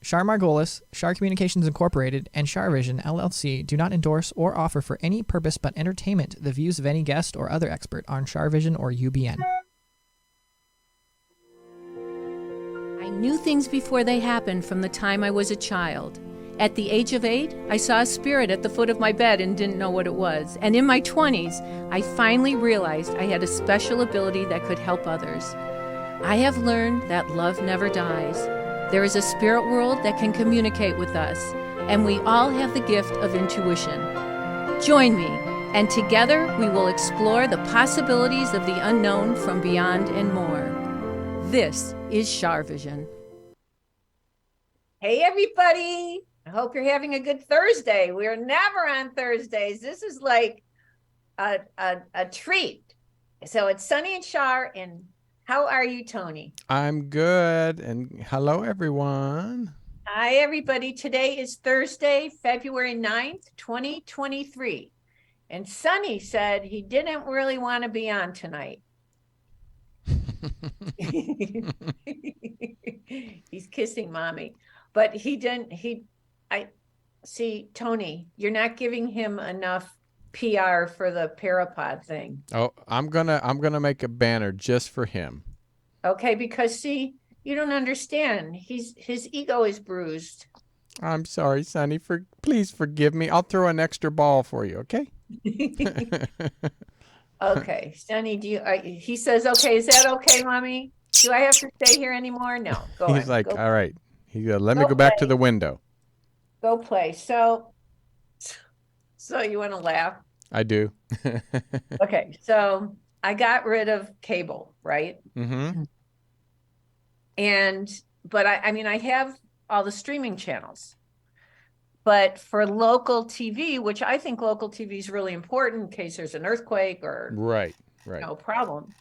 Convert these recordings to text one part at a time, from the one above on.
Char Margolis, Char Communications Incorporated, and Char Vision LLC do not endorse or offer for any purpose but entertainment the views of any guest or other expert on Char Vision or UBN. I knew things before they happened from the time I was a child. At the age of 8, I saw a spirit at the foot of my bed and didn't know what it was. And in my 20s, I finally realized I had a special ability that could help others. I have learned that love never dies. There is a spirit world that can communicate with us, and we all have the gift of intuition. Join me, and together we will explore the possibilities of the unknown from beyond and more. This is Char Vision. Hey, everybody. I hope you're having a good Thursday. We're never on Thursdays. This is like a treat. So it's Sunny and Char, and how are you, Tony? I'm good, and hello, everyone. Hi, everybody. Today is Thursday, February 9th, 2023. And Sunny said he didn't really want to be on tonight. He's kissing mommy, but he didn't. I see, Tony, you're not giving him enough PR for the Parapod thing. Oh, I'm gonna make a banner just for him. Okay, because see, you don't understand. His ego is bruised. I'm sorry, Sonny. Please forgive me. I'll throw an extra ball for you. Okay. Okay, Sonny, he says, okay, is that okay, mommy? Do I have to stay here anymore? No, go He's on. like, Go, all right. He goes, let me go back to the window. go play. So you want to laugh? I do. Okay, so I got rid of cable, right? Mm-hmm. But I have all the streaming channels. But for local TV, which I think local TV is really important in case there's an earthquake or Right. no problem,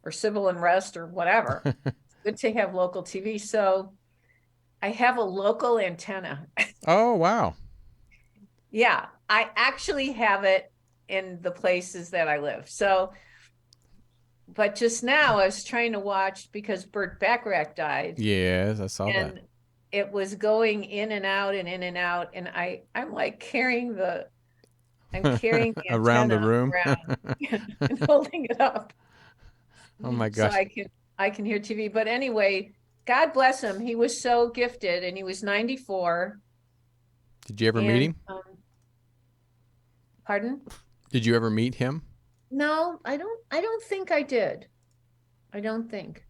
or civil unrest or whatever, it's good to have local TV. So I have a local antenna. Oh, wow. Yeah, I actually have it in the places that I live. So, but just now I was trying to watch because Burt Bacharach died. Yes, I saw that. It was going in and out and in and out, and I'm like carrying the around the room around and holding it up. Oh my gosh. So I can hear TV. But anyway, God bless him. He was so gifted, and he was 94. Did you ever meet him? Pardon? Did you ever meet him? No, I don't think I did. I don't think.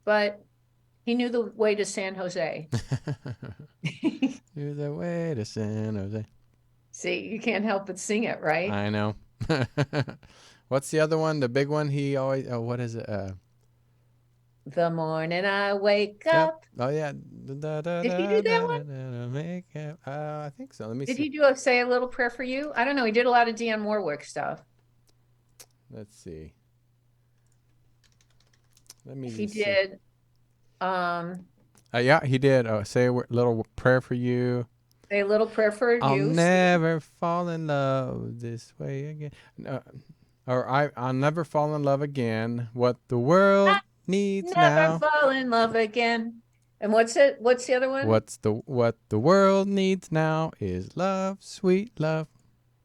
But he knew the way to San Jose. Knew the way to San Jose. See, you can't help but sing it, right? I know. What's the other one? The big one he always, what is it? The morning I wake up. Oh, yeah. Did he do that one? I think so. Let me see. Did he say a little prayer for you? I don't know. He did a lot of Dionne Warwick stuff. Let's see. He did. Yeah, he did. Say a little prayer for you. Say a little prayer for I'll you. never fall in love this way again. I'll never fall in love again. What the world needs now. Never fall in love again. And what's it? What's the other one? What the world needs now is love, sweet love.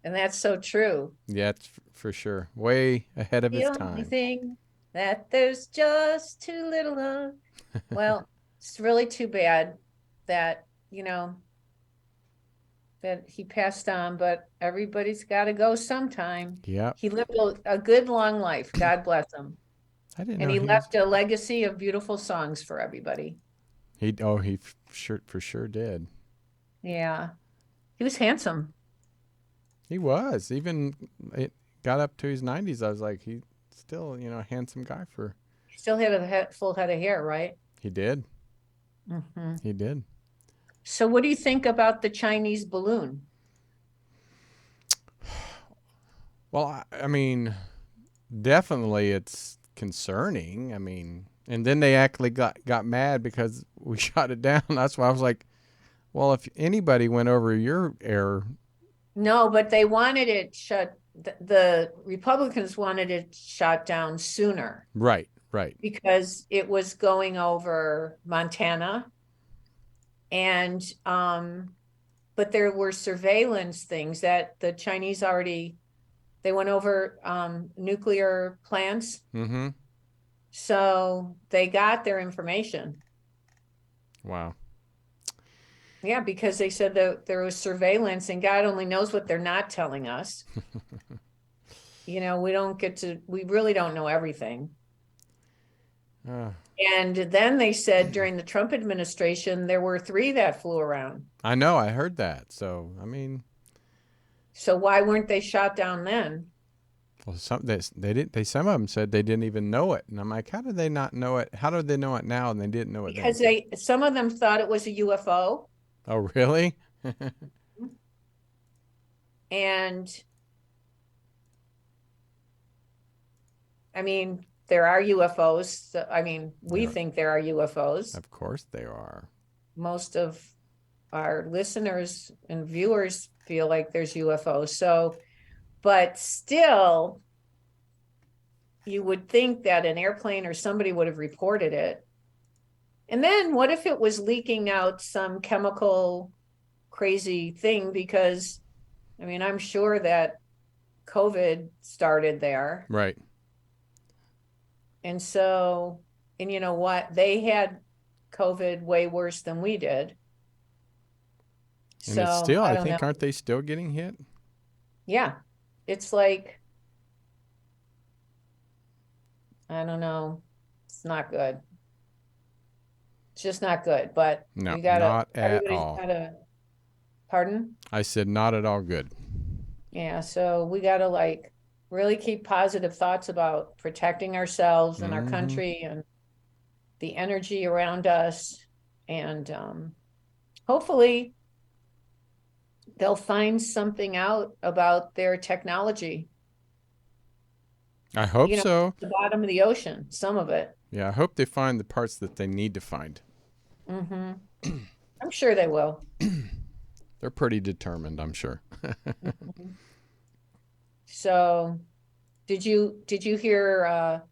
And that's so true. Yeah, it's for sure. Way ahead of its The time. only thing that there's just too little of. Well, it's really too bad that, that he passed on, but everybody's got to go sometime. Yeah. He lived a good long life. God bless him. I didn't know. And he left a legacy of beautiful songs for everybody. He for sure did. Yeah. He was handsome. He was. Even it got up to his 90s. I was like, he's still, a handsome guy for. He still had a full head of hair, right? He did. Mm-hmm. He did. So what do you think about the Chinese balloon? Well, I mean, definitely it's concerning. I mean, and then they actually got mad because we shot it down. That's why I was like, well, if anybody went over your air. No, but they wanted it shut. The Republicans wanted it shot down sooner. Right. Because it was going over Montana And but there were surveillance things that the Chinese they went over nuclear plants. Mm-hmm. So they got their information. Wow. Yeah, because they said that there was surveillance, and God only knows what they're not telling us. We really don't know everything. Uh, And then they said during the Trump administration, there were 3 that flew around. I know. I heard that. So I mean, So why weren't they shot down then? well, some of them said they didn't even know it, and I'm like, how did they not know it? How did they know it now and they didn't know it then? Because some of them thought it was a UFO. Oh, really? And I mean, there are UFOs. I mean, we think there are UFOs. Of course they are. Most of our listeners and viewers feel like there's UFOs. So, but still, you would think that an airplane or somebody would have reported it. And then what if it was leaking out some chemical crazy thing? Because, I mean, I'm sure that COVID started there. Right. And so, and you know what? They had COVID way worse than we did. And So it's still, I I don't think, know. aren't they still getting hit? Yeah. It's like, I don't know. It's not good. It's just not good. But No, we gotta, not at everybody's all. gotta, pardon? I said not at all good. Yeah. So we gotta like really keep positive thoughts about protecting ourselves and our Mhm. country and the energy around us. And hopefully they'll find something out about their technology. I hope so. The bottom of the ocean, some of it. Yeah, I hope they find the parts that they need to find. Mm-hmm. I'm sure they will. They're pretty determined, I'm sure. Mhm. So, did you hear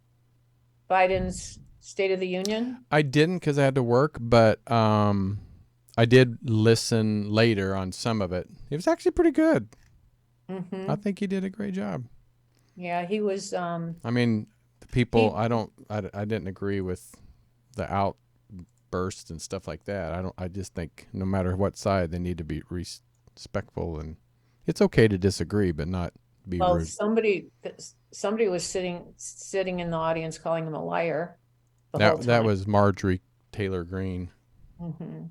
Biden's State of the Union? I didn't because I had to work, but I did listen later on some of it. It was actually pretty good. Mm-hmm. I think he did a great job. Yeah, he was. I mean, the people, I didn't agree with the outbursts and stuff like that. I just think no matter what side, they need to be respectful, and it's okay to disagree, but not be Well, rude. somebody was sitting in the audience calling him a liar the whole That time. was Marjorie Taylor Greene. Mm-hmm.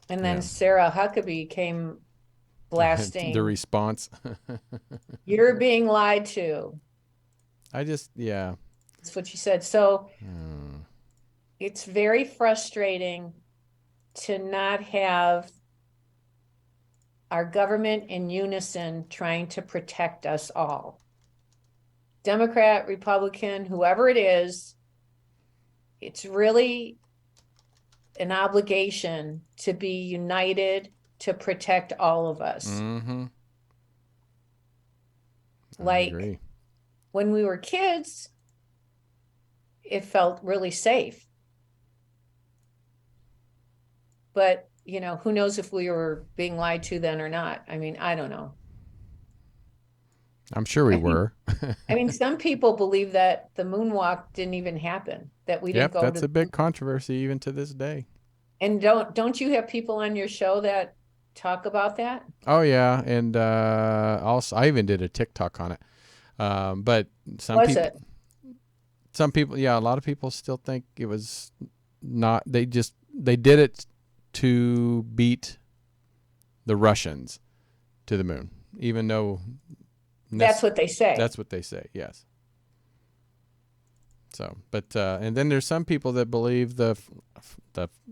And then Yeah. Sarah Huckabee came blasting. The response. You're being lied to. Yeah. That's what she said. So Hmm. it's very frustrating to not have our government in unison trying to protect us all. Democrat, Republican, whoever it is, it's really an obligation to be united to protect all of us. Mm-hmm. I Like agree. when we were kids, it felt really safe. But, who knows if we were being lied to then or not? I mean, I don't know. I'm sure we were. I mean, some people believe that the moonwalk didn't even happen, that we didn't Yep, go that's to. a big controversy even to this day. And don't you have people on your show that talk about that? Oh yeah, and also I even did a TikTok on it. But some people, yeah, a lot of people still think it was not. They did it to beat the Russians to the moon, even though That's what they say. That's what they say. Yes. So, but and then there's some people that believe the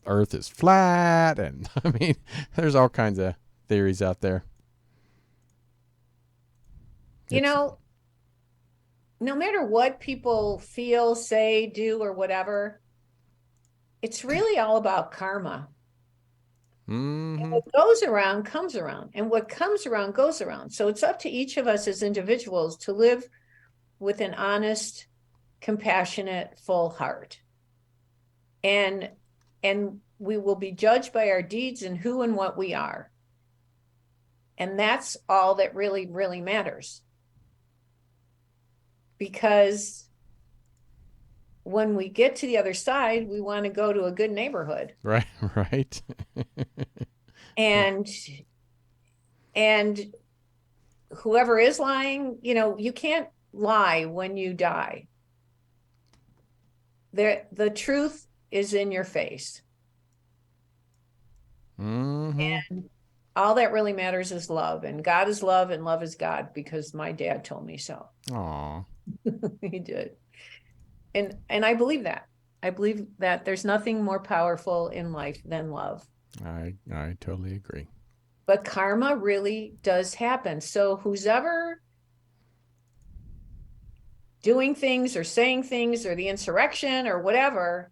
Earth is flat, and I mean, there's all kinds of theories out there. No matter what people feel, say, do, or whatever, it's really all about karma. Mm-hmm. And what goes around comes around, and what comes around goes around. So it's up to each of us as individuals to live with an honest, compassionate, full heart. And we will be judged by our deeds and who and what we are. And that's all that really, really matters. Because when we get to the other side, we want to go to a good neighborhood. Right, right. And whoever is lying, you can't lie when you die. The truth is in your face. Mm-hmm. And all that really matters is love. And God is love and love is God, because my dad told me so. Aw. He did. And I believe that. I believe that there's nothing more powerful in life than love. I totally agree. But karma really does happen. So who's ever doing things or saying things or the insurrection or whatever,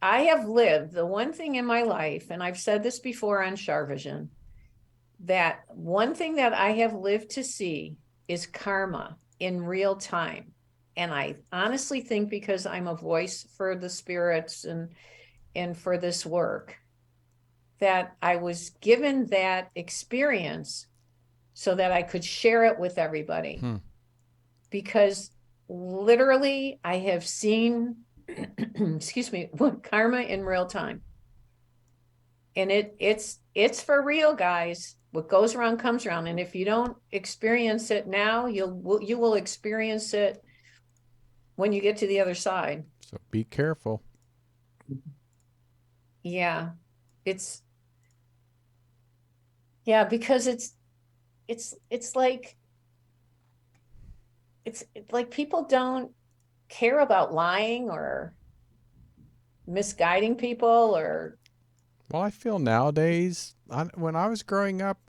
I have lived the one thing in my life, and I've said this before on Char Vision, that one thing that I have lived to see is karma in real time. And I honestly think, because I'm a voice for the spirits and for this work, that I was given that experience so that I could share it with everybody. Because literally I have seen, excuse me, karma in real time. And it's for real, guys. What goes around comes around. And if you don't experience it now, you will experience it when you get to the other side. So be careful. Yeah. Because it's like people don't care about lying or misguiding people or. Well, I feel nowadays, when I was growing up,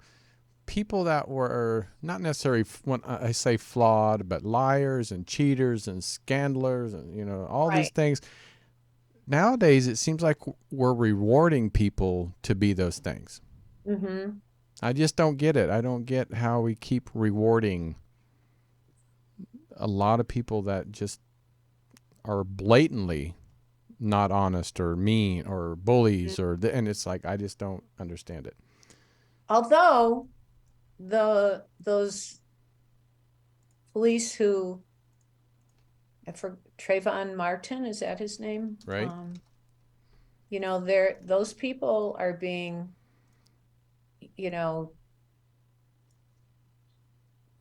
people that were not necessarily, when I say flawed, but liars and cheaters and scandalers and, all these things. Nowadays, it seems like we're rewarding people to be those things. Mm-hmm. I just don't get it. I don't get how we keep rewarding a lot of people that just are blatantly not honest or mean or bullies and it's like, I just don't understand it. Although those police who, Trayvon Martin, is that his name? Right. Those people are being,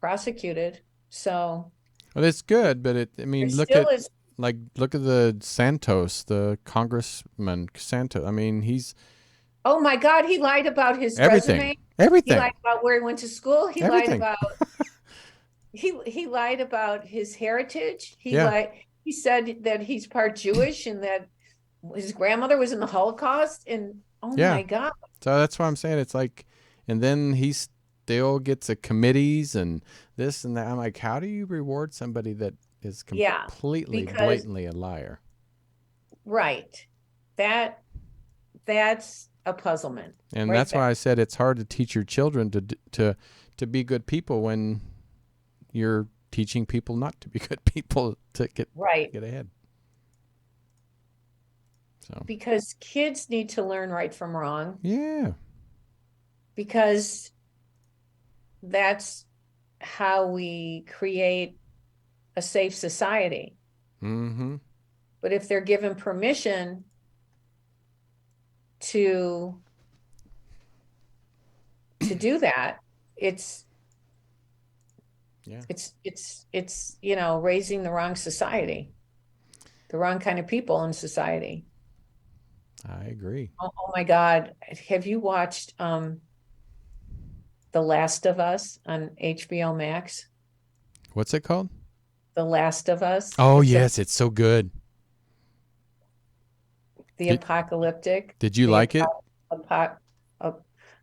prosecuted. So. Well, it's good, but look at the Santos, the Congressman Santos. I mean, he's. Oh my God, he lied about his everything. resume. Everything. He lied about where he went to school. He everything. lied about. He lied about his heritage. He said that he's part Jewish and that his grandmother was in the Holocaust. And my God. So that's what I'm saying. It's like, and then he still gets a committees and this and that. I'm like, how do you reward somebody that is completely blatantly a liar? Right. That's a puzzlement. And that's why I said it's hard to teach your children to be good people when you're teaching people not to be good people to get ahead. So because kids need to learn right from wrong. Yeah. Because that's how we create a safe society. Mm-hmm. But if they're given permission to do that, it's raising the wrong society, the wrong kind of people in society. I agree. Oh my God. Have you watched The Last of Us on HBO Max? What's it called? The Last of Us. Oh, yes. It's so good. Apocalyptic. Did you like it?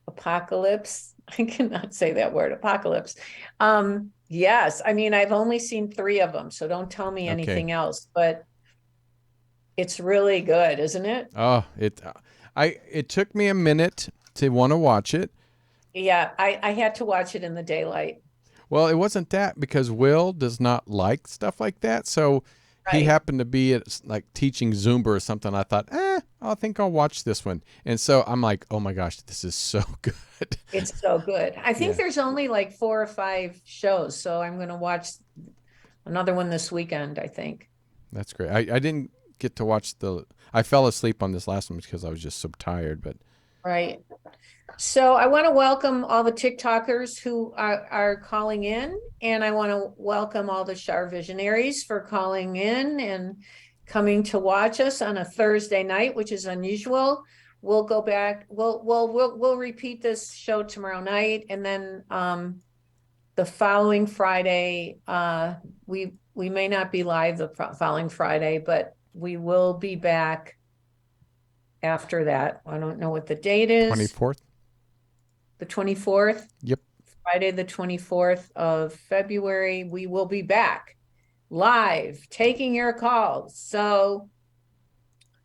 Apocalypse. I cannot say that word. Apocalypse. Yes. I mean, I've only seen 3 of them, so don't tell me anything else, but it's really good, isn't it? Oh, it took me a minute to want to watch it. Yeah, I had to watch it in the daylight. Well, it wasn't that, because Will does not like stuff like that. So he Right. happened to be at like teaching Zumba or something. I thought, I think I'll watch this one. And so I'm like, oh my gosh, this is so good. It's so good. I think Yeah. there's only like 4 or 5 shows, so I'm going to watch another one this weekend, I think. That's great. I didn't get to watch I fell asleep on this last one because I was just so tired, but Right. So I want to welcome all the TikTokers who are calling in, and I want to welcome all the Char Visionaries for calling in and coming to watch us on a Thursday night, which is unusual. We'll go back. We'll repeat this show tomorrow night, and then the following Friday, we may not be live the following Friday, but we will be back after that. I don't know what the date is. 24th. The 24th. Yep. Friday, the 24th of February, we will be back live taking your calls. So,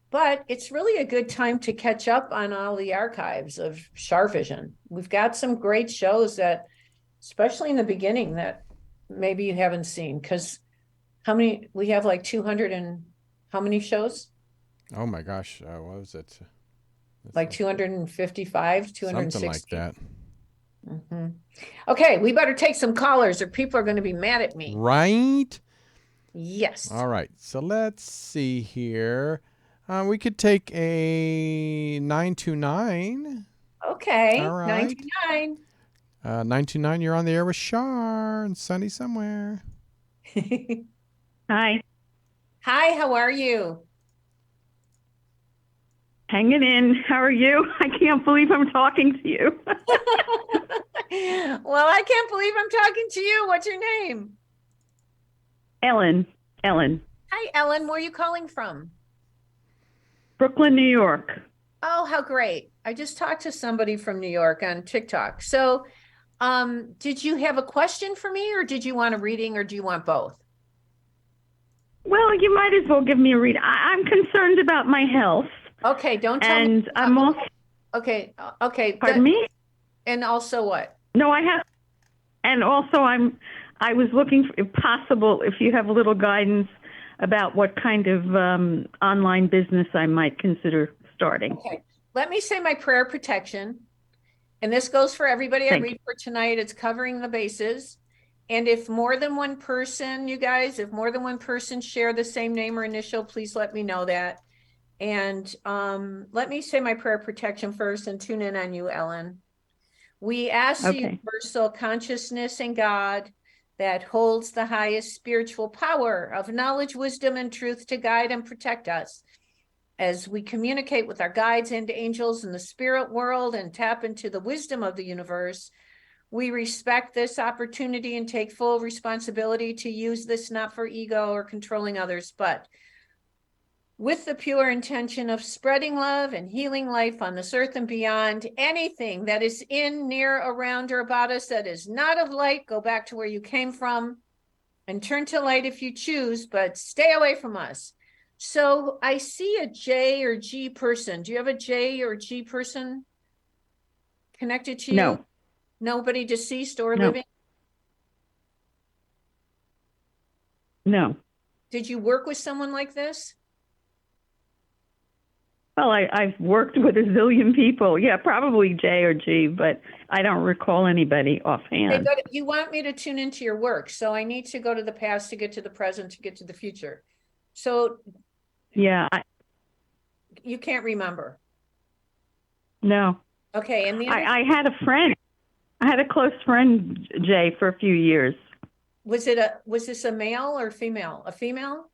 but it's really a good time to catch up on all the archives of Char Vision. We've got some great shows that, especially in the beginning, that maybe you haven't seen, because we have like 200 and how many shows? Oh my gosh. What was it? Like 255, Something 260. like that. Mm-hmm. Okay, we better take some callers or people are going to be mad at me. Right? Yes. All right. So let's see here. We could take a 929. Okay. All right. 99. 929, you're on the air with Char and Sunny somewhere. Hi, Hi, how are you? hanging in. How are you? I can't believe I'm talking to you. Well, I can't believe I'm talking to you. What's your name? Ellen, Hi, Ellen. Where are you calling from? Brooklyn, New York. Oh, how great. I just talked to somebody from New York on TikTok. So, did you have a question for me, or did you want a reading, or do you want both? Well, you might as well give me a read. I'm concerned about my health, Okay, don't tell me. and I'm also. Okay, okay. Pardon me? And also what? No, I have, and also I was looking for, if possible, if you have a little guidance about what kind of online business I might consider starting. Okay, let me say my prayer protection. And this goes for everybody I Thank read for tonight. It's covering the bases. And if more than one person, you guys, if more than one person share the same name or initial, please let me know that. And let me say my prayer protection first and tune in on you, Ellen. We ask the Okay. universal consciousness in God that holds the highest spiritual power of knowledge, wisdom, and truth to guide and protect us as we communicate with our guides and angels in the spirit world and tap into the wisdom of the universe. We respect this opportunity and take full responsibility to use this not for ego or controlling others, but with the pure intention of spreading love and healing life on this earth and beyond. Anything that is in, near, around, or about us that is not of light, go back to where you came from and turn to light if you choose, but stay away from us. So I see a J or G person. Do you have a J or G person connected to you? No. Nobody deceased or No. living? No. Did you work with someone like this? Well, I've worked with a zillion people. Yeah, probably J or G, but I don't recall anybody offhand. You want me to tune into your work, so I need to go to the past to get to the present to get to the future. So Yeah, you can't remember. no. Okay, and the other, I had a friend. I had a close friend, Jay, for a few years. was this a male or female? A female?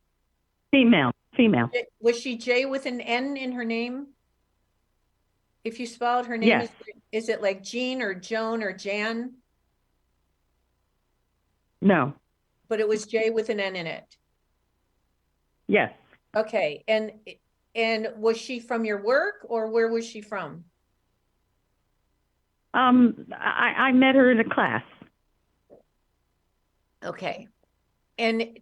Female. Was she J with an N in her name? If you spelled her name, Yes. is it like Jean or Joan or Jan? No. But it was J with an N in it. Yes. Okay, and was she from your work, or where was she from? I met her in a class. Okay, and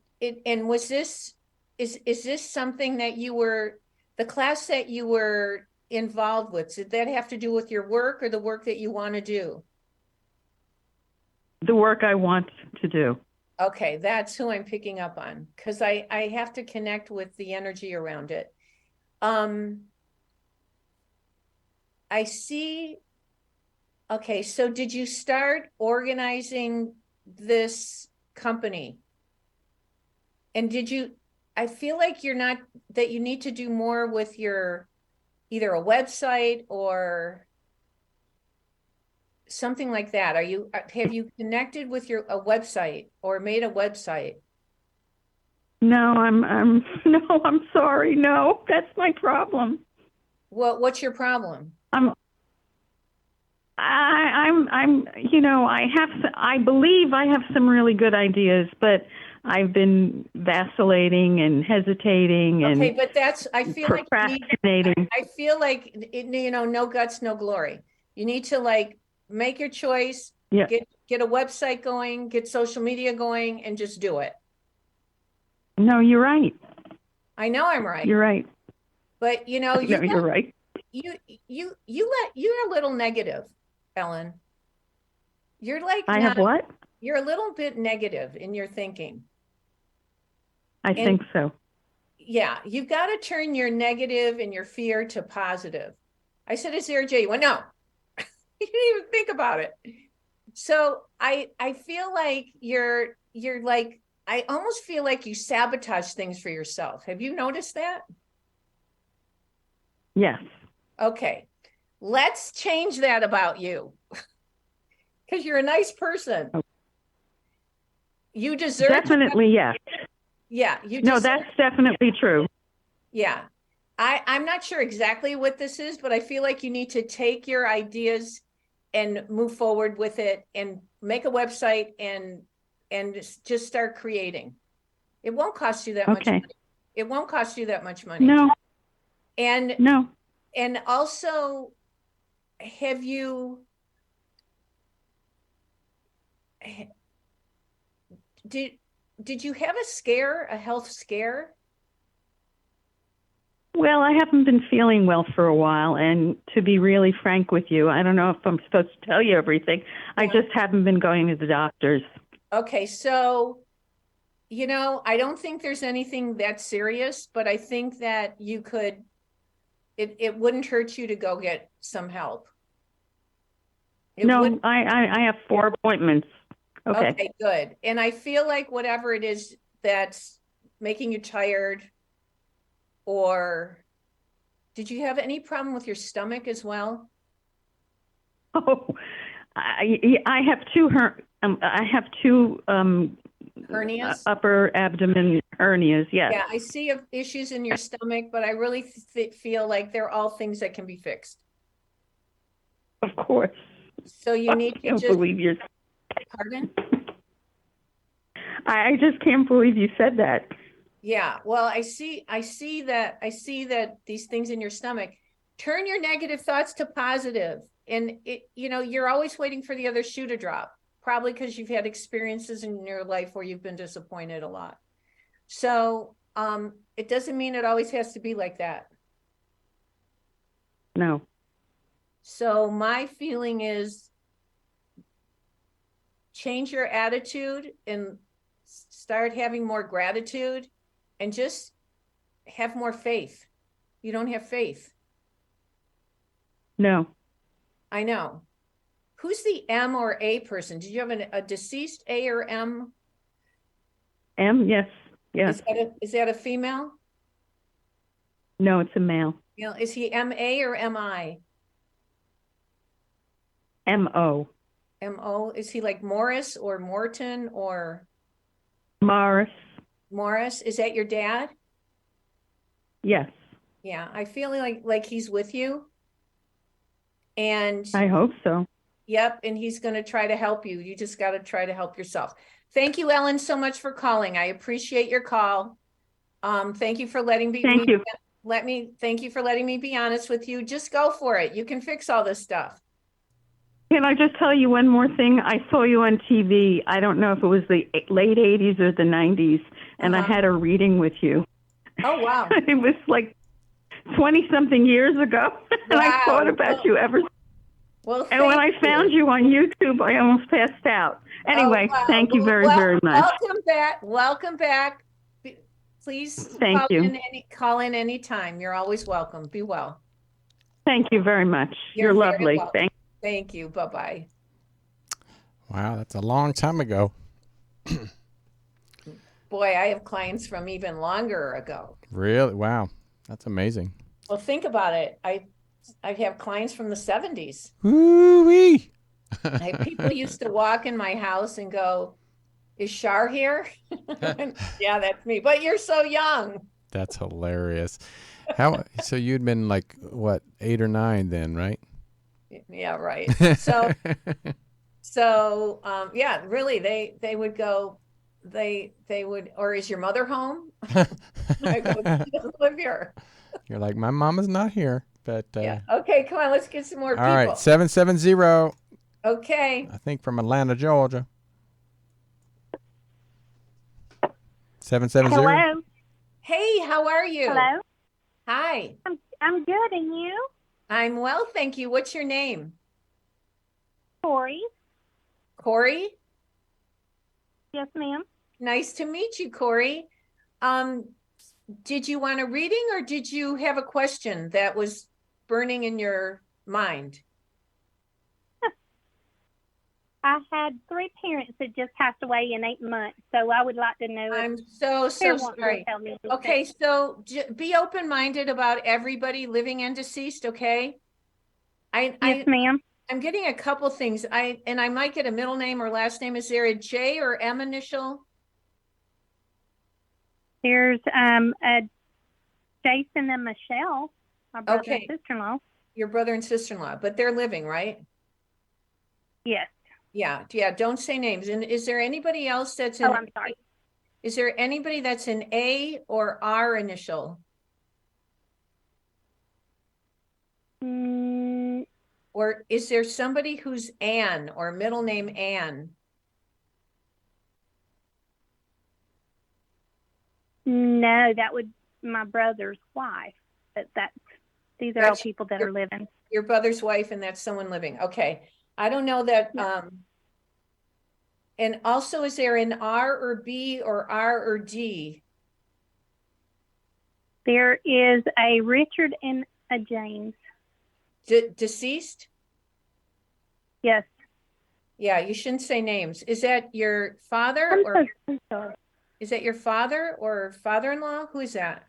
was this is this something that the class that you were involved with? Did that have to do with your work or the work that you want to do? The work I want to do. Okay, that's who I'm picking up on because I have to connect with the energy around it. I see. Okay, so did you start organizing this company? And I feel like you're not, that you need to do more with your either a website or something like that. Have you connected with a website or made a website? No, no, I'm sorry. No, that's my problem. What's your problem? I believe I have some really good ideas, but I've been vacillating and hesitating and Okay, but I feel like procrastinating. I feel like no guts, no glory. You need to like make your choice, Yeah. get a website going, get social media going, and just do it. No, you're right. I know I'm right. You're right. But No, you're right. You're a little negative, Ellen. You're like I have what? You're a little bit negative in your thinking. I think so. Yeah, you've got to turn your negative and your fear to positive. I said to Sarah J, you went, no, you didn't even think about it. So I feel like you're like, I almost feel like you sabotage things for yourself. Have you noticed that? Yes. Okay, let's change that about you because you're a nice person. Okay. You deserve definitely, yes. Yeah, No, that's definitely true. Yeah. I'm not sure exactly what this is, but I feel like you need to take your ideas and move forward with it and make a website and just start creating. It won't cost you that much money. It won't cost you that much money. No. And no. And also, have you did you have a health scare? Well, I haven't been feeling well for a while, and to be really frank with you, I don't know if I'm supposed to tell you everything. Yeah. I just haven't been going to the doctors. Okay, so, I don't think there's anything that serious, but I think that you could, it wouldn't hurt you to go get some help. I have 4 appointments. Okay, good. And I feel like whatever it is that's making you tired, or did you have any problem with your stomach as well? Oh, I have two hernias, upper abdomen hernias. Yes. Yeah, I see issues in your stomach, but I really feel like they're all things that can be fixed. Of course. So you need to just believe you. Pardon? I just can't believe you said that. Yeah, well, I see that these things in your stomach. Turn your negative thoughts to positive, and you're always waiting for the other shoe to drop, probably because you've had experiences in your life where you've been disappointed a lot. So it doesn't mean it always has to be like that. No. So my feeling is change your attitude and start having more gratitude and just have more faith. You don't have faith. No. I know. Who's the M or A person? Did you have a deceased A or M? M, yes. Yes. Is that a female? No, it's a male. Is he M-A or M-I? M-O. M-O. Is he like Morris or Morton or? Morris. Morris. Is that your dad? Yes. Yeah, I feel like he's with you. And I hope so. Yep, and he's going to try to help you. You just got to try to help yourself. Thank you, Ellen, so much for calling. I appreciate your call. Thank you for letting me. Thank you. Thank you for letting me be honest with you. Just go for it. You can fix all this stuff. Can I just tell you one more thing? I saw you on TV. I don't know if it was the late 80s or the 90s, and I had a reading with you. Oh, wow. It was like 20-something years ago, and I thought about you ever. Well, And when I thank found you on YouTube, I almost passed out. Anyway, wow. thank you very, Well, very much. welcome back. Welcome back. Please Thank you. call in anytime. You're always welcome. Be well. Thank you very much. You're You're very lovely. welcome. Thank you. Bye-bye. Wow, that's a long time ago. Boy, I have clients from even longer ago. Really? Wow, that's amazing. Well, think about it. I have clients from the 70s. Woo-wee. People used to walk in my house and go, "Is Char here?" Yeah, that's me. But you're so young. That's hilarious. So you'd been like what, 8 or 9 then, right? Yeah, right. Yeah, really, they would go, they would, or is your mother home? I go, she doesn't live here. You're like, my mama's not here, but Yeah. Okay, come on, let's get some more all right, people. 770, Okay. I think from Atlanta, Georgia. 770. Hello. Hey, how are you? Hello. Hi. I'm good, and you? I'm well, thank you. What's your name? Corey. Corey? Yes, ma'am. Nice to meet you, Corey. Did you want a reading or did you have a question that was burning in your mind? I had 3 parents that just passed away in 8 months, so I would like to know if I'm so they want to sorry. tell me anything. Okay, so be open-minded about everybody living and deceased, okay? Yes, ma'am. I'm getting a couple things. I might get a middle name or last name. Is there a J or M initial? There's a Jason and Michelle, my brother Okay. and sister-in-law. Your brother and sister-in-law, but they're living, right? Yes. Yeah, don't say names. And is there anybody else that's in? Oh, I'm sorry. Is there anybody that's an A or R initial? Or is there somebody who's Ann or middle name Ann? No, that would my brother's wife. But these are all people that are living. Your brother's wife, and that's someone living. Okay. I don't know that. Yeah. And also, is there an R or B or R or D? There is a Richard and a James. Deceased? Yes. Yeah, you shouldn't say names. Is that your father I'm sorry. is that your father or father-in-law? Who is that?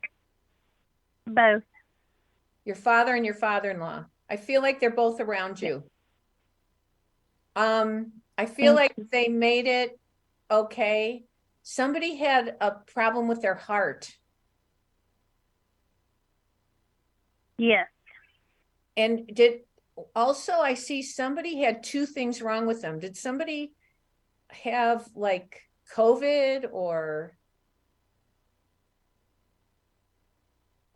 Both. Your father and your father-in-law. I feel like they're both around you. I feel like they made it okay. Somebody had a problem with their heart. Yes. And I see somebody had 2 things wrong with them. Did somebody have like COVID or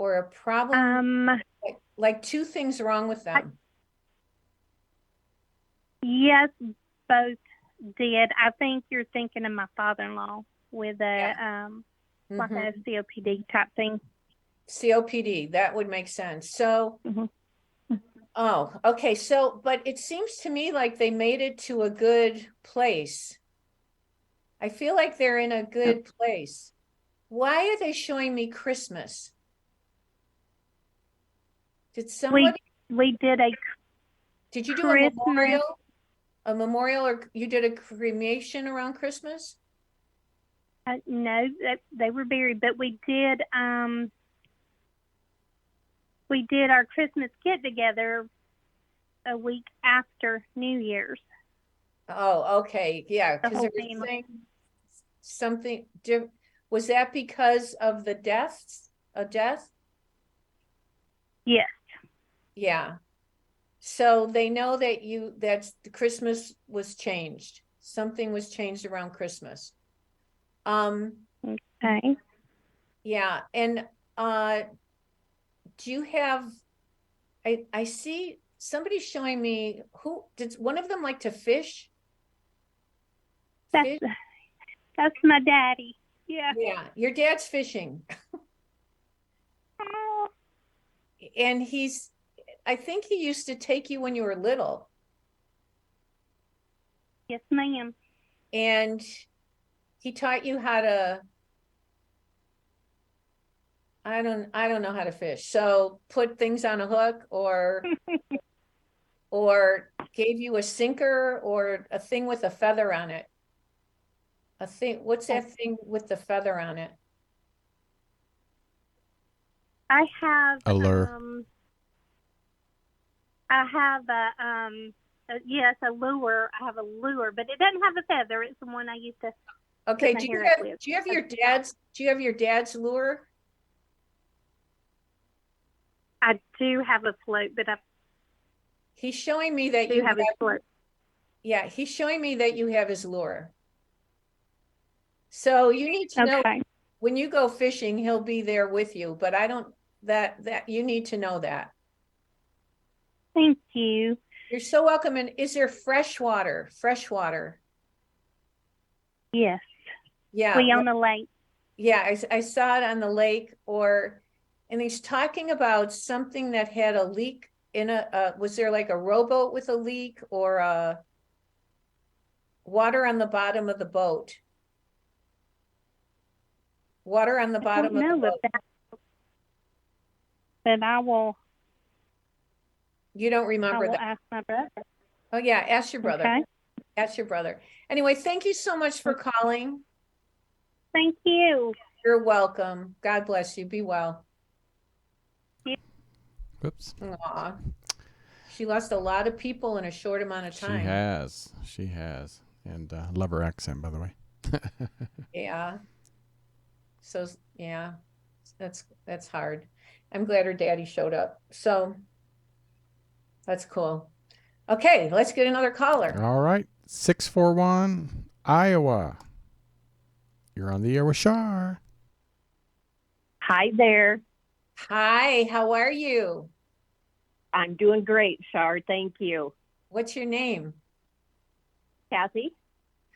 a problem? Like 2 things wrong with them. Yes, both did. I think you're thinking of my father-in-law with like a COPD type thing. COPD, that would make sense. So, oh, okay. So, but it seems to me like they made it to a good place. I feel like they're in a good place. Why are they showing me Christmas? Did somebody? We did a. Did you do Christmas. a memorial? A memorial, or you did a cremation around Christmas? No, they were buried, but we did our Christmas get together a week after New Year's. Oh, okay. Yeah, because they were saying something. Was that because of the deaths? A death? Yes. Yeah. So they know that the Christmas was changed. Something was changed around Christmas. Okay. Yeah. And do you have, I see somebody showing me, who did one of them like to fish? That's my daddy. Yeah. Yeah, your dad's fishing. And I think he used to take you when you were little. Yes, ma'am. And he taught you how to, I don't know how to fish. So put things on a hook or gave you a sinker or a thing with a feather on it. A thing, what's that thing with the feather on it? I have A lure. yes, a lure. I have a lure, but it doesn't have a feather. It's the one I used to Okay, put my do hair you up have with. your dad's lure? I do have a float, but I He's showing me that do you have a float. yeah, he's showing me that you have his lure. So you need to know Okay. when you go fishing, he'll be there with you, but I don't that you need to know that. Thank you. You're so welcome. And is there fresh water? Fresh water. Yes. Yeah. We own a lake. Yeah, I saw it on the lake and he's talking about something that had a leak in was there like a rowboat with a leak or water on the bottom of the boat? Water on the I bottom don't of the know boat. but I will You don't remember that? ask my brother. Oh yeah, ask your brother. Okay. Ask your brother. Anyway, thank you so much for calling. Thank you. You're welcome. God bless you. Be well. Whoops. Aw. She lost a lot of people in a short amount of time. She has. And love her accent, by the way. Yeah. So yeah, that's hard. I'm glad her daddy showed up. So that's cool. Okay, let's get another caller. All right. 641 Iowa. You're on the air with Char. Hi there. Hi, how are you? I'm doing great, Char. Thank you. What's your name? Kathy?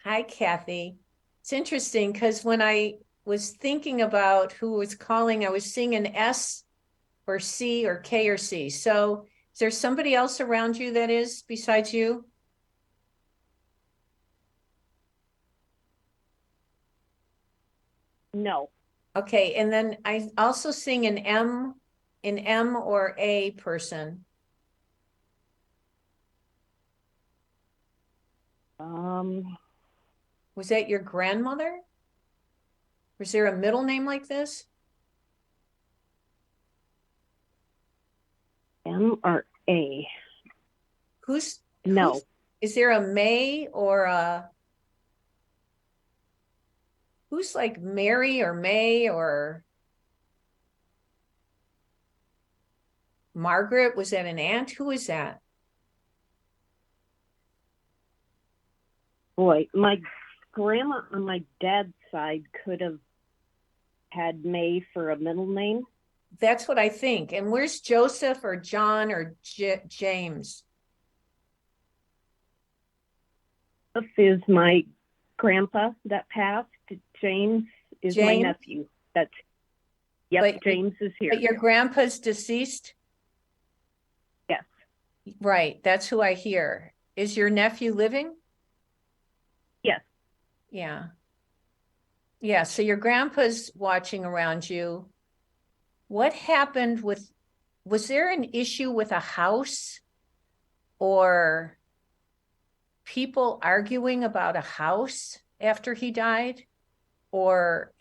Hi, Kathy. It's interesting because when I was thinking about who was calling, I was seeing an S or C or K or C. So is there somebody else around you that is besides you? No. Okay, and then I also seeing an M or A person. Was that your grandmother? Was there a middle name like this? M or A? No. Is there a May or who's like Mary or May or Margaret? Was that an aunt? Who is that? Boy, my grandma on my dad's side could have had May for a middle name. That's what I think. And where's Joseph or John or James? This is my grandpa that passed. James is my nephew. James is here. But your grandpa's deceased? Yes. Right, that's who I hear. Is your nephew living? Yes. Yeah. Yeah, so your grandpa's watching around you. What happened was there an issue with a house or people arguing about a house after he died or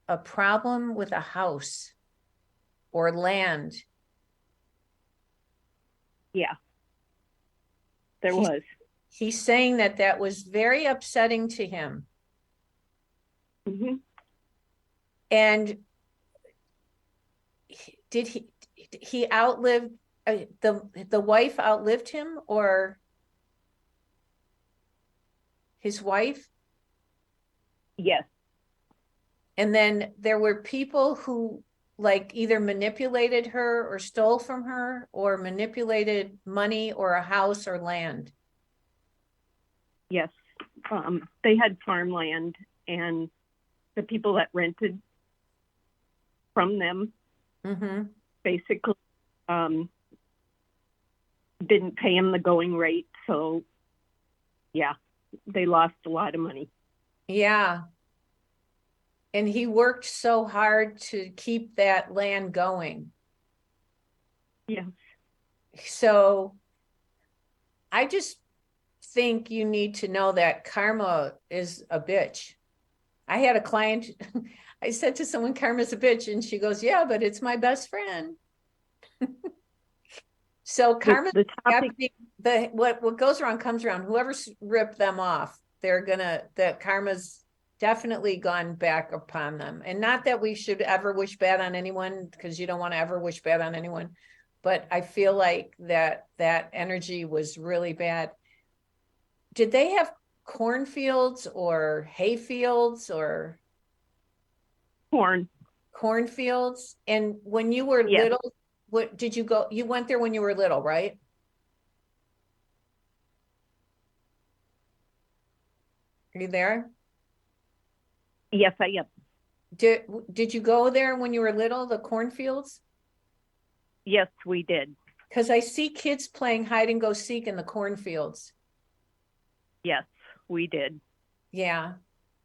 a problem with a house or land? Yeah. There was. He's saying that was very upsetting to him. Mm-hmm. And did he outlive the wife outlived him or his wife? Yes. And then there were people who like either manipulated her or stole from her or manipulated money or a house or land. Yes. They had farmland and the people that rented from them basically didn't pay him the going rate. So, yeah. they lost a lot of money. Yeah. And he worked so hard to keep that land going. Yes. So I just think you need to know that karma is a bitch. I had a client, I said to someone, karma's a bitch. And she goes, yeah, but it's my best friend. So karma, The topic, what goes around comes around. Whoever ripped them off, that karma's definitely gone back upon them. And not that we should ever wish bad on anyone, because you don't want to ever wish bad on anyone. But I feel like that energy was really bad. Did they have cornfields or hay fields or cornfields? And when you were Yes. little, what did you go? You went there when you were little, right? Are you there? Yes, I am. Did you go there when you were little, the cornfields? Yes, we did. Because I see kids playing hide and go seek in the cornfields. Yes, we did. Yeah.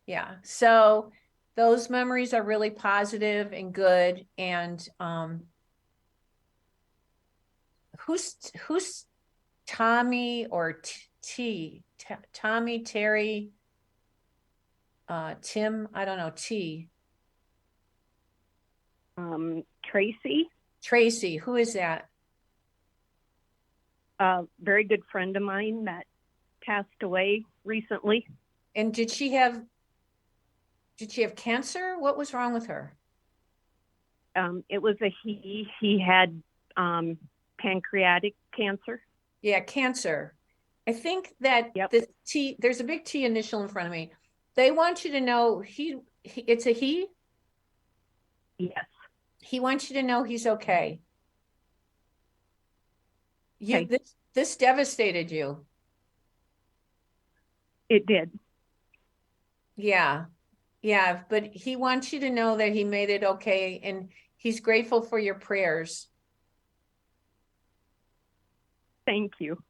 Yeah. So those memories are really positive and good. And who's Tommy or Tommy, Terry, Tim, I don't know, Tracy, who is that? A very good friend of mine that passed away recently. And did she have cancer? What was wrong with her? It was a he. He had pancreatic cancer. Yeah, cancer. I think that Yep. this T, there's a big T initial in front of me. They want you to know it's a he. Yes. He wants you to know he's okay. Okay. This devastated you. It did. Yeah. Yeah, but he wants you to know that he made it okay and he's grateful for your prayers. Thank you.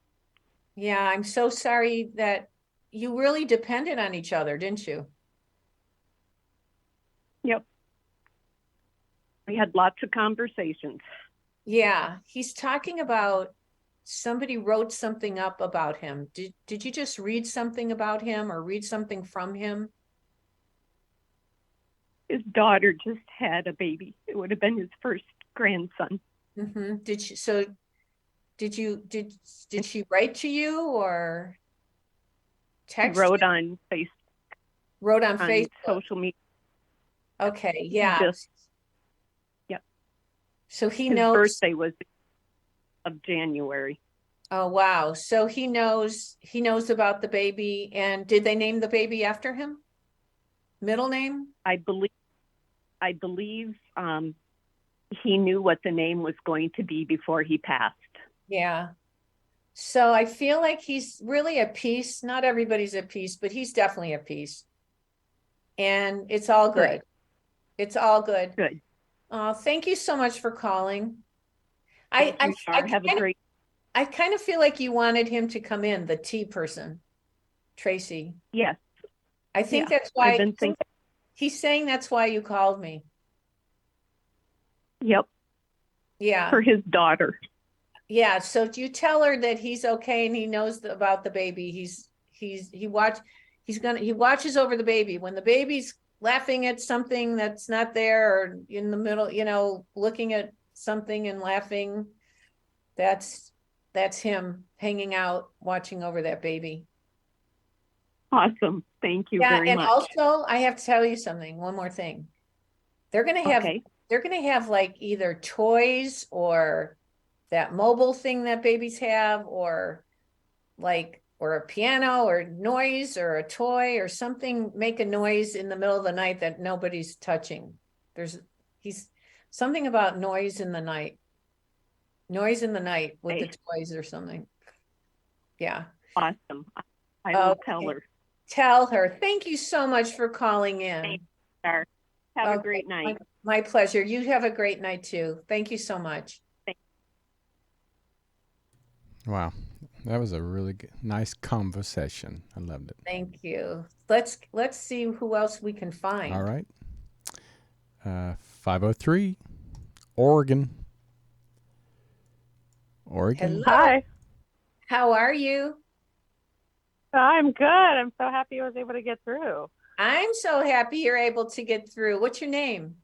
Yeah, I'm so sorry that you really depended on each other, didn't you? Yep. We had lots of conversations. Yeah, he's talking about somebody wrote something up about him. Did you just read something about him or read something from him? His daughter just had a baby. It would have been his first grandson. Mm-hmm. Did she write to you or text? Wrote on Facebook. Wrote on Facebook. Social media. Okay, yeah. Yep. So he His knows. birthday was of January. Oh wow! So he knows about the baby. And did they name the baby after him? Middle name? I believe he knew what the name was going to be before he passed. Yeah. So I feel like he's really at peace. Not everybody's at peace, but he's definitely at peace. And it's all good. Right. It's all good. Good. Thank you so much for calling. Thank you, Char. Have a great. I kind of feel like you wanted him to come in, the T person, Tracy. Yes. I think that's why I've been thinking. He's saying that's why you called me. Yep. Yeah. For his daughter. Yeah. So you tell her that he's okay and he knows about the baby. He watches over the baby when the baby's laughing at something that's not there or in the middle, looking at something and laughing. That's him hanging out, watching over that baby. Awesome. Thank you very much. And also I have to tell you something, one more thing. They're going to have like either toys or that mobile thing that babies have or a piano or noise or a toy or something, make a noise in the middle of the night that nobody's touching. He's something about noise in the night with the toys or something. Yeah. Awesome. I will tell her. Tell her. Thank you so much for calling in. Thanks, Char. Have a great night. My pleasure. You have a great night too. Thank you so much. Wow. That was a really good, nice conversation. I loved it. Thank you. Let's see who else we can find. All right. 503, Oregon. Oregon. Hello. Hi. How are you? I'm good. I'm so happy I was able to get through. I'm so happy you're able to get through. What's your name?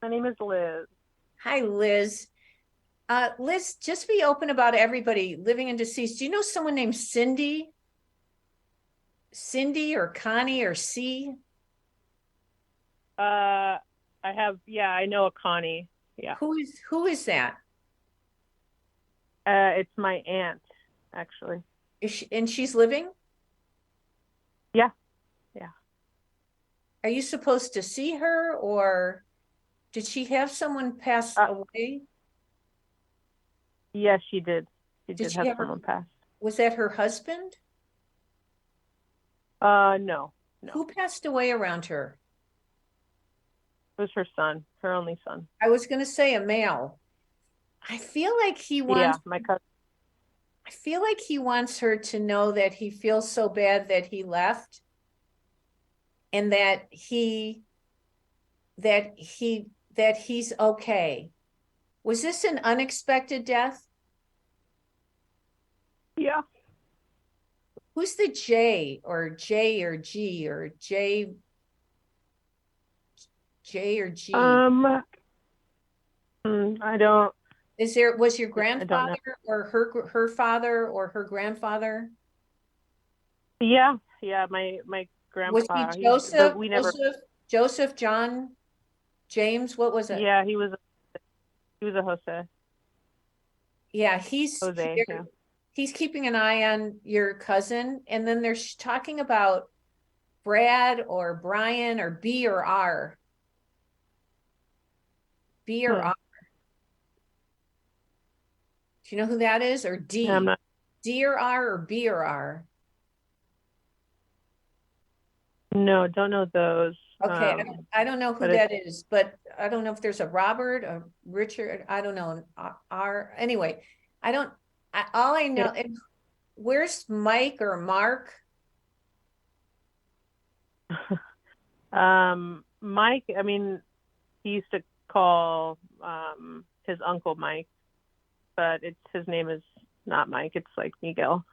My name is Liz. Hi, Liz. Liz, just be open about everybody living and deceased. Do you know someone named Cindy? Cindy or Connie or C? I know a Connie. Yeah. Who is that? It's my aunt, actually. And she's living? Yeah. Are you supposed to see her, or did she have someone pass away? Yes, she did. She Did did she have have someone pass. Was that her husband? No. Who passed away around her? It was her son, her only son. I was going to say a male. I feel like he wants. Yeah, my cousin. I feel like he wants her to know that he feels so bad that he left, and that he's okay. Was this an unexpected death? Yeah. Who's the J or G or J or G? I don't. Was your I don't grandfather know. or her father or her grandfather? Yeah, my grandpa. Was he Joseph? We never. Joseph, John, James? What was it? Yeah, he was a Jose. Yeah, he's Jose. Yeah. He's keeping an eye on your cousin, and then they're talking about Brad or Brian or B or R. B or R. Do you know who that is? Or D? I'm not. D or R or B or R? No, don't know those. Okay, I don't know who that is, but I don't know if there's a Robert, a Richard, I don't know, R. Anyway, all I know, where's Mike or Mark? Mike, I mean, he used to call his uncle Mike, but his name is not Mike. It's like Miguel.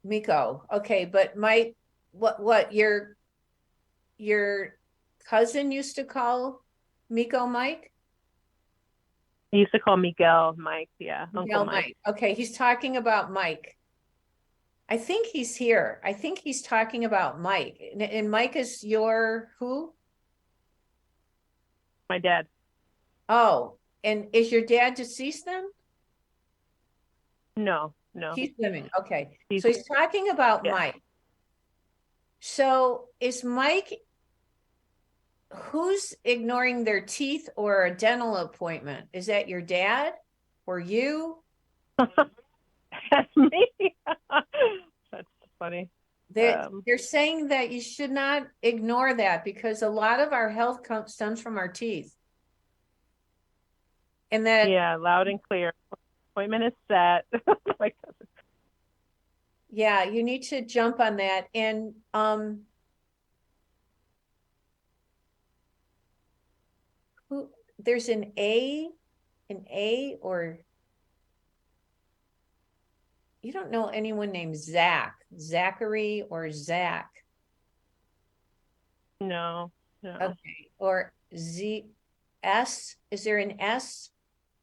Miko. Okay, but Mike, what your cousin used to call Miko Mike? He used to call Miguel Mike. Yeah, Miguel Uncle Mike. Okay, he's talking about Mike. I think he's here. I think he's talking about Mike. And Mike is your who? My dad. Oh, and is your dad deceased then? No. He's living. Okay. So he's talking about Mike. So is Mike, who's ignoring their teeth or a dental appointment? Is that your dad or you? That's me. That's funny. They're saying that you should not ignore that because a lot of our health stems from our teeth. And that loud and clear. Appointment is set. Yeah, you need to jump on that. And there's an A or you don't know anyone named Zachary or Zach? No. Okay. Or S? Is there an S?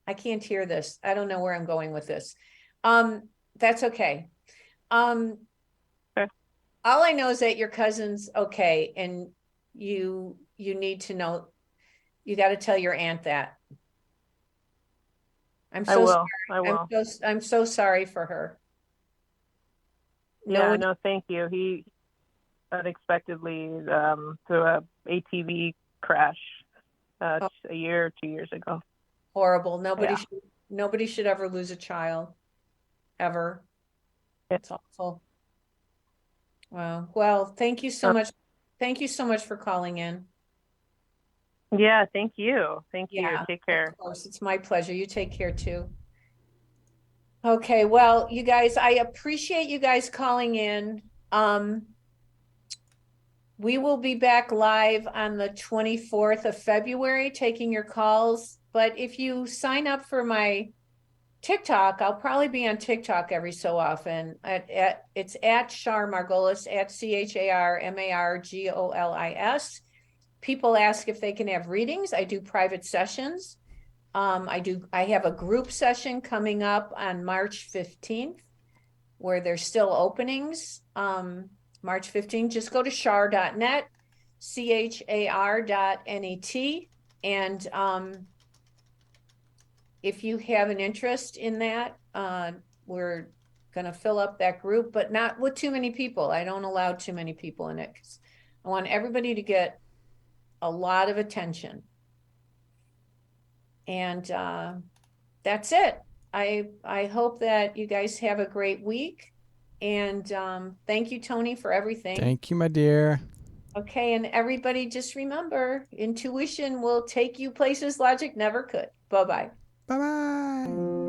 I can't hear this. I don't know where I'm going with this. That's okay. Okay. All I know is that your cousin's okay, and you need to know. You got to tell your aunt that. I will. I'm so sorry for her. Yeah, no, thank you. He unexpectedly through a ATV crash a year or 2 years ago. Horrible. Nobody should ever lose a child, ever. It's awful. Wow. Well, thank you so much. Thank you so much for calling in. Yeah, thank you. Thank you. Take care. Of course, it's my pleasure. You take care too. Okay, well, you guys, I appreciate you guys calling in. We will be back live on the 24th of February taking your calls. But if you sign up for my TikTok, I'll probably be on TikTok every so often. It's at Char Margolis, at CharMargolis. People ask if they can have readings. I do private sessions. I have a group session coming up on March 15th where there's still openings. March 15th, just go to char.net, char.net. And if you have an interest in that, we're going to fill up that group, but not with too many people. I don't allow too many people in it, 'cause I want everybody to get a lot of attention. And that's it. I hope that you guys have a great week. And thank you, Tony, for everything. Thank you, my dear. Okay, and everybody just remember, intuition will take you places logic never could. Bye-bye. Bye-bye.